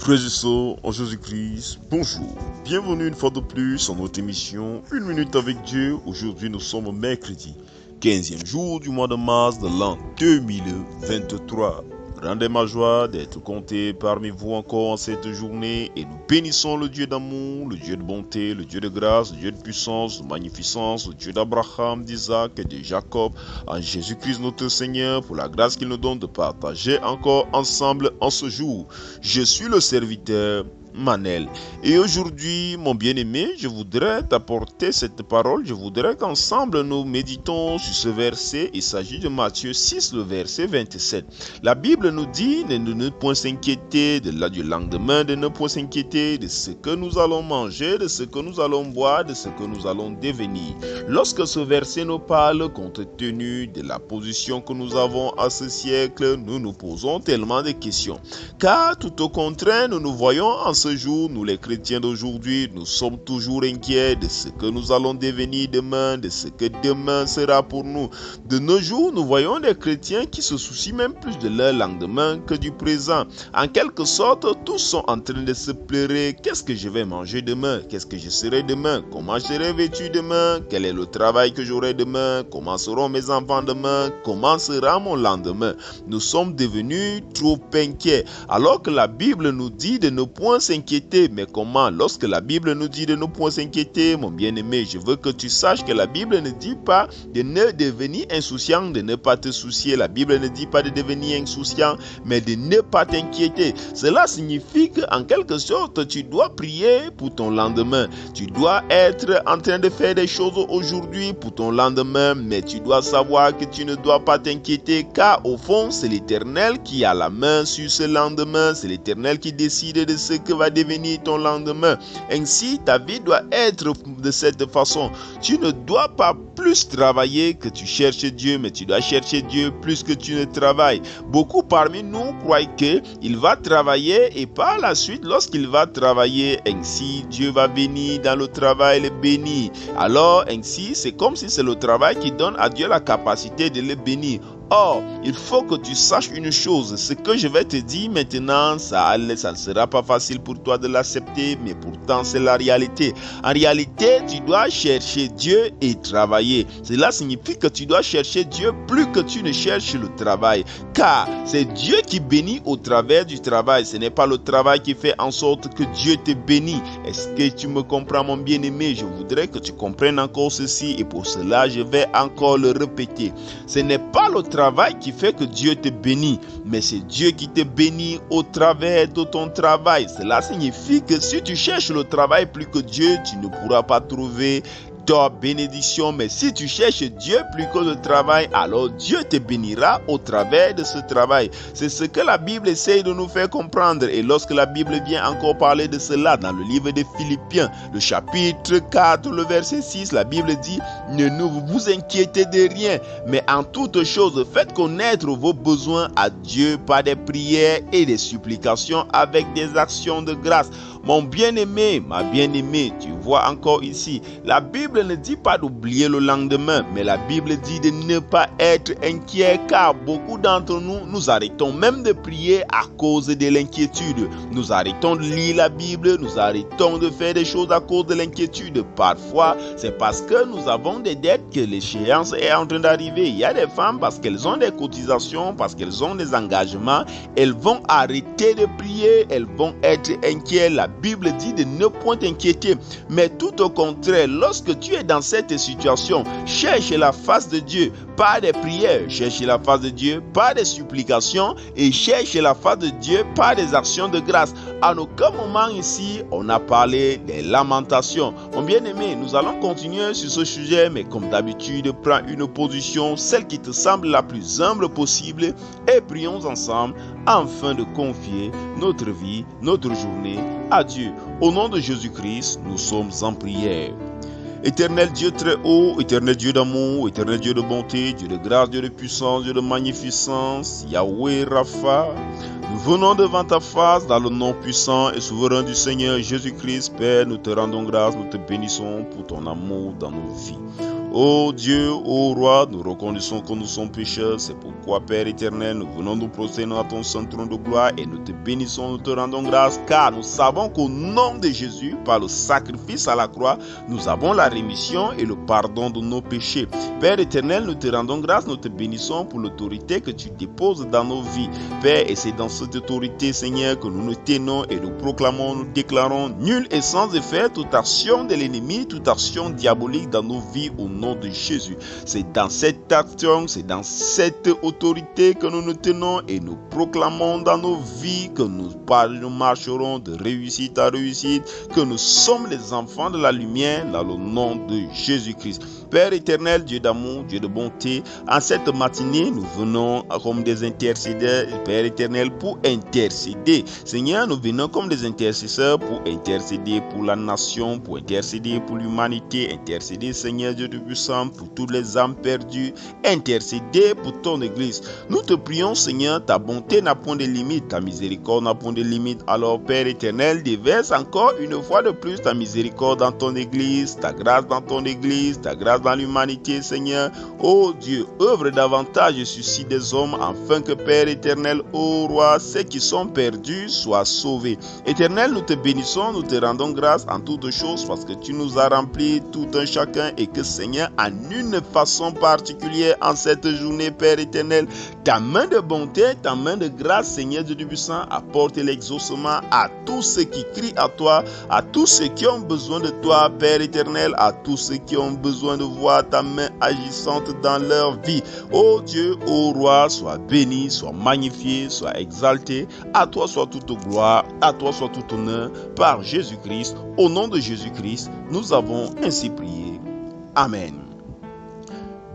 Frères et sœurs en Jésus-Christ, bonjour. Bienvenue une fois de plus en notre émission Une minute avec Dieu. Aujourd'hui nous sommes mercredi, 15e jour du mois de mars de l'an 2023. Rendez ma joie d'être compté parmi vous encore en cette journée et nous bénissons le Dieu d'amour, le Dieu de bonté, le Dieu de grâce, le Dieu de puissance, de magnificence, le Dieu d'Abraham, d'Isaac et de Jacob, en Jésus-Christ notre Seigneur, pour la grâce qu'il nous donne de partager encore ensemble en ce jour. Je suis le serviteur Manel. Et aujourd'hui, mon bien-aimé, je voudrais t'apporter cette parole. Je voudrais qu'ensemble nous méditons sur ce verset. Il s'agit de Matthieu 6, le verset 27. La Bible nous dit de ne point s'inquiéter du lendemain, de ne point s'inquiéter de ce que nous allons manger, de ce que nous allons boire, de ce que nous allons devenir. Lorsque ce verset nous parle, compte tenu de la position que nous avons à ce siècle, nous nous posons tellement de questions. Car tout au contraire, nous nous voyons en ce jour, nous les chrétiens d'aujourd'hui, nous sommes toujours inquiets de ce que nous allons devenir demain, de ce que demain sera pour nous. De nos jours, nous voyons des chrétiens qui se soucient même plus de leur lendemain que du présent. En quelque sorte, tous sont en train de se pleurer. Qu'est-ce que je vais manger demain? Qu'est-ce que je serai demain? Comment je serai vêtu demain? Quel est le travail que j'aurai demain? Comment seront mes enfants demain? Comment sera mon lendemain? Nous sommes devenus trop inquiets. Alors que la Bible nous dit de ne point s'inquiéter. Mais comment? Lorsque la Bible nous dit de ne point s'inquiéter, mon bien-aimé, je veux que tu saches que la Bible ne dit pas de ne devenir insouciant, de ne pas te soucier. La Bible ne dit pas de devenir insouciant, mais de ne pas t'inquiéter. Cela signifie qu'en quelque sorte, tu dois prier pour ton lendemain. Tu dois être en train de faire des choses aujourd'hui pour ton lendemain, mais tu dois savoir que tu ne dois pas t'inquiéter, car au fond, c'est l'Éternel qui a la main sur ce lendemain. C'est l'Éternel qui décide de ce que va devenir ton lendemain. Ainsi, ta vie doit être de cette façon. Tu ne dois pas plus travailler que tu cherches Dieu, mais tu dois chercher Dieu plus que tu ne travailles. Beaucoup parmi nous croient qu'il va travailler et par la suite, lorsqu'il va travailler, ainsi Dieu va venir dans le travail le bénir. Alors, ainsi, c'est comme si c'est le travail qui donne à Dieu la capacité de le bénir. Or, il faut que tu saches une chose, ce que je vais te dire maintenant, ça ne sera pas facile pour toi de l'accepter, mais pourtant c'est la réalité. En réalité, tu dois chercher Dieu et travailler. Cela signifie que tu dois chercher Dieu plus que tu ne cherches le travail, car c'est Dieu qui bénit au travers du travail. Ce n'est pas le travail qui fait en sorte que Dieu te bénit. Est-ce que tu me comprends, mon bien-aimé? Je voudrais que tu comprennes encore ceci et pour cela, je vais encore le répéter. Ce n'est pas le travail qui fait que Dieu te bénit, mais c'est Dieu qui te bénit au travers de ton travail. Cela signifie que si tu cherches le travail plus que Dieu, tu ne pourras pas trouver ta bénédiction, mais si tu cherches Dieu plus que le travail, alors Dieu te bénira au travers de ce travail. C'est ce que la Bible essaye de nous faire comprendre. Et lorsque la Bible vient encore parler de cela dans le livre des Philippiens, le chapitre 4, le verset 6, la Bible dit: ne vous inquiétez de rien, mais en toutes choses, faites connaître vos besoins à Dieu par des prières et des supplications avec des actions de grâce. Mon bien-aimé, ma bien-aimée, tu vois encore ici, la Bible ne dit pas d'oublier le lendemain, mais la Bible dit de ne pas être inquiet, car beaucoup d'entre nous, nous arrêtons même de prier à cause de l'inquiétude. Nous arrêtons de lire la Bible, nous arrêtons de faire des choses à cause de l'inquiétude. Parfois, c'est parce que nous avons des dettes que l'échéance est en train d'arriver. Il y a des femmes, parce qu'elles ont des cotisations, parce qu'elles ont des engagements, elles vont arrêter de prier, elles vont être inquiètes. La Bible dit de ne point t'inquiéter, mais tout au contraire, lorsque tu es dans cette situation, cherche la face de Dieu par des prières, cherche la face de Dieu par des supplications et cherche la face de Dieu par des actions de grâce. À aucun moment ici, on a parlé des lamentations. Mon bien-aimé, nous allons continuer sur ce sujet, mais comme d'habitude, prends une position, celle qui te semble la plus humble possible, et prions ensemble afin de confier notre vie, notre journée à Dieu. Au nom de Jésus-Christ, nous sommes en prière. Éternel Dieu très haut, éternel Dieu d'amour, éternel Dieu de bonté, Dieu de grâce, Dieu de puissance, Dieu de magnificence, Yahweh Rapha, nous venons devant ta face dans le nom puissant et souverain du Seigneur Jésus-Christ. Père, nous te rendons grâce, nous te bénissons pour ton amour dans nos vies. Ô Dieu, ô Roi, nous reconnaissons que nous sommes pécheurs. C'est pourquoi, Père éternel, nous venons nous prosterner à ton saint trône de gloire et nous te bénissons, nous te rendons grâce, car nous savons qu'au nom de Jésus, par le sacrifice à la croix, nous avons la rémission et le pardon de nos péchés. Père éternel, nous te rendons grâce, nous te bénissons pour l'autorité que tu déposes dans nos vies. Père, et c'est dans cette autorité, Seigneur, que nous nous tenons et nous proclamons, nous déclarons nul et sans effet toute action de l'ennemi, toute action diabolique dans nos vies au nom de Jésus. C'est dans cette action, c'est dans cette autorité que nous nous tenons et nous proclamons dans nos vies que nous marcherons de réussite à réussite, que nous sommes les enfants de la lumière dans le nom de Jésus-Christ. Père éternel, Dieu d'amour, Dieu de bonté, en cette matinée, nous venons comme des intercédeurs, Père éternel, pour intercéder. Seigneur, nous venons comme des intercesseurs pour intercéder pour la nation, pour intercéder pour l'humanité, intercéder, Seigneur Dieu de puissant, pour toutes les âmes perdues, intercéder pour ton Église. Nous te prions, Seigneur, ta bonté n'a point de limite, ta miséricorde n'a point de limite. Alors, Père éternel, déverse encore une fois de plus ta miséricorde dans ton Église, ta grâce dans ton Église, ta grâce dans l'humanité, Seigneur. Ô Dieu, œuvre davantage et suscite des hommes afin que, Père éternel, ô Roi, ceux qui sont perdus soient sauvés. Éternel, nous te bénissons, nous te rendons grâce en toutes choses parce que tu nous as remplis tout un chacun et que, Seigneur, en une façon particulière en cette journée, Père éternel, ta main de bonté, ta main de grâce, Seigneur Dieu puissant, apporte l'exaucement à tous ceux qui crient à toi, à tous ceux qui ont besoin de toi, Père éternel, à tous ceux qui ont besoin de voir ta main agissante dans leur vie. Ô Dieu, ô Roi, sois béni, sois magnifié, sois exalté. À toi soit toute gloire, à toi soit tout honneur, par Jésus-Christ. Au nom de Jésus-Christ, nous avons ainsi prié. Amen.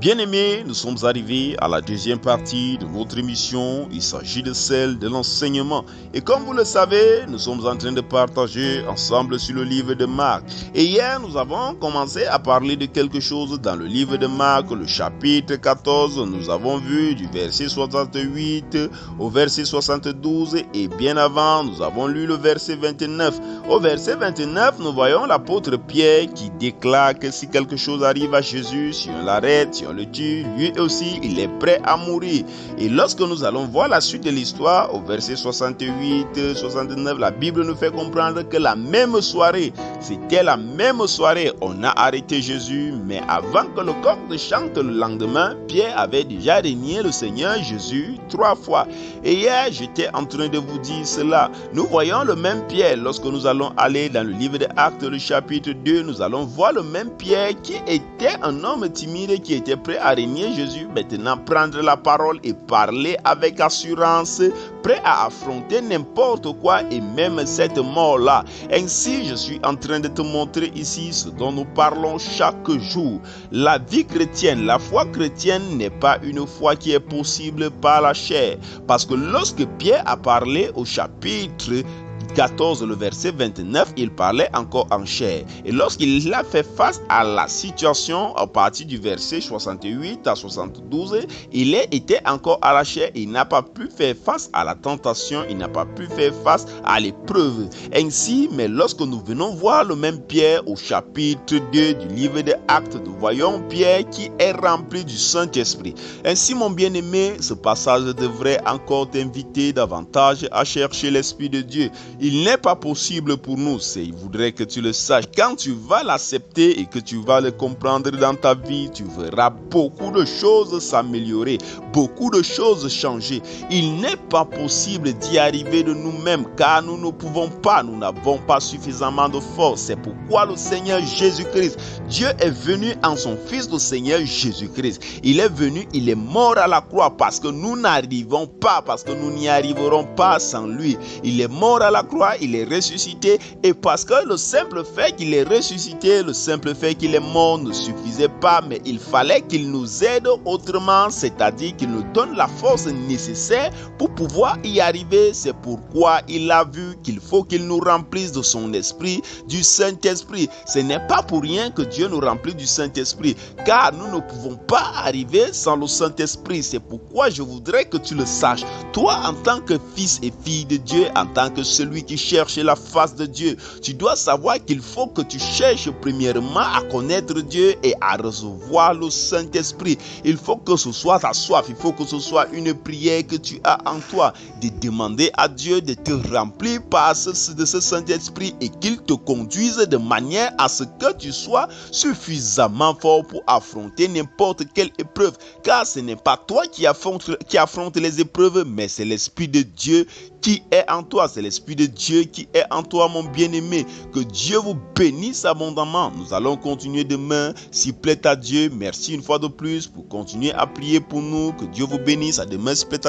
Bien-aimés, nous sommes arrivés à la deuxième partie de notre émission. Il s'agit de celle de l'enseignement. Et comme vous le savez, nous sommes en train de partager ensemble sur le livre de Marc. Et hier, nous avons commencé à parler de quelque chose dans le livre de Marc, le chapitre 14. Nous avons vu du verset 68 au verset 72. Et bien avant, nous avons lu le verset 29. Au verset 29, nous voyons l'apôtre Pierre qui déclare que si quelque chose arrive à Jésus, si on l'arrête, si on le tue, lui aussi, il est prêt à mourir. Et lorsque nous allons voir la suite de l'histoire, au verset 68, 69, la Bible nous fait comprendre que la même soirée, c'était la même soirée, on a arrêté Jésus, mais avant que le coq ne chante le lendemain, Pierre avait déjà renié le Seigneur Jésus 3 fois. Et hier, j'étais en train de vous dire cela. Nous voyons le même Pierre lorsque nous allons aller dans le livre des Actes, le chapitre 2, nous allons voir le même Pierre qui était un homme timide, qui était prêt à régner Jésus, maintenant prendre la parole et parler avec assurance, prêt à affronter n'importe quoi et même cette mort-là. Ainsi, je suis en train de te montrer ici ce dont nous parlons chaque jour. La vie chrétienne, la foi chrétienne n'est pas une foi qui est possible par la chair. Parce que lorsque Pierre a parlé au chapitre 14, le verset 29, il parlait encore en chair. Et lorsqu'il a fait face à la situation, à partir du verset 68 à 72, il était encore à la chair. Il n'a pas pu faire face à la tentation, il n'a pas pu faire face à l'épreuve. Ainsi, mais lorsque nous venons voir le même Pierre au chapitre 2 du livre des Actes, nous voyons Pierre qui est rempli du Saint-Esprit. Ainsi, mon bien-aimé, ce passage devrait encore t'inviter davantage à chercher l'Esprit de Dieu. Il n'est pas possible pour nous, il voudrait que tu le saches. Quand tu vas l'accepter et que tu vas le comprendre dans ta vie, tu verras beaucoup de choses s'améliorer, beaucoup de choses changer. Il n'est pas possible d'y arriver de nous-mêmes car nous ne pouvons pas, nous n'avons pas suffisamment de force. C'est pourquoi le Seigneur Jésus-Christ, Dieu est venu en son Fils, le Seigneur Jésus-Christ. Il est venu, il est mort à la croix parce que nous n'arrivons pas, parce que nous n'y arriverons pas sans lui. Il est mort à la croix, il est ressuscité, et parce que le simple fait qu'il est ressuscité, le simple fait qu'il est mort ne suffisait pas, mais il fallait qu'il nous aide autrement, c'est-à-dire qu'il nous donne la force nécessaire pour pouvoir y arriver. C'est pourquoi il a vu qu'il faut qu'il nous remplisse de son esprit, du Saint-Esprit. Ce n'est pas pour rien que Dieu nous remplit du Saint-Esprit, car nous ne pouvons pas arriver sans le Saint-Esprit. C'est pourquoi je voudrais que tu le saches. Toi, en tant que fils et fille de Dieu, en tant que celui qui cherche la face de Dieu, tu dois savoir qu'il faut que tu cherches premièrement à connaître Dieu et à recevoir le Saint-Esprit. Il faut que ce soit ta soif, il faut que ce soit une prière que tu as en toi, de demander à Dieu de te remplir de ce Saint-Esprit et qu'il te conduise de manière à ce que tu sois suffisamment fort pour affronter n'importe quelle épreuve. Car ce n'est pas toi qui affronte les épreuves, mais c'est l'Esprit de Dieu qui est en toi. C'est l'Esprit de Dieu qui est en toi, mon bien-aimé. Que Dieu vous bénisse abondamment. Nous allons continuer demain, s'il plaît à Dieu. Merci une fois de plus pour continuer à prier pour nous. Que Dieu vous bénisse. À demain, s'il plaît à Dieu.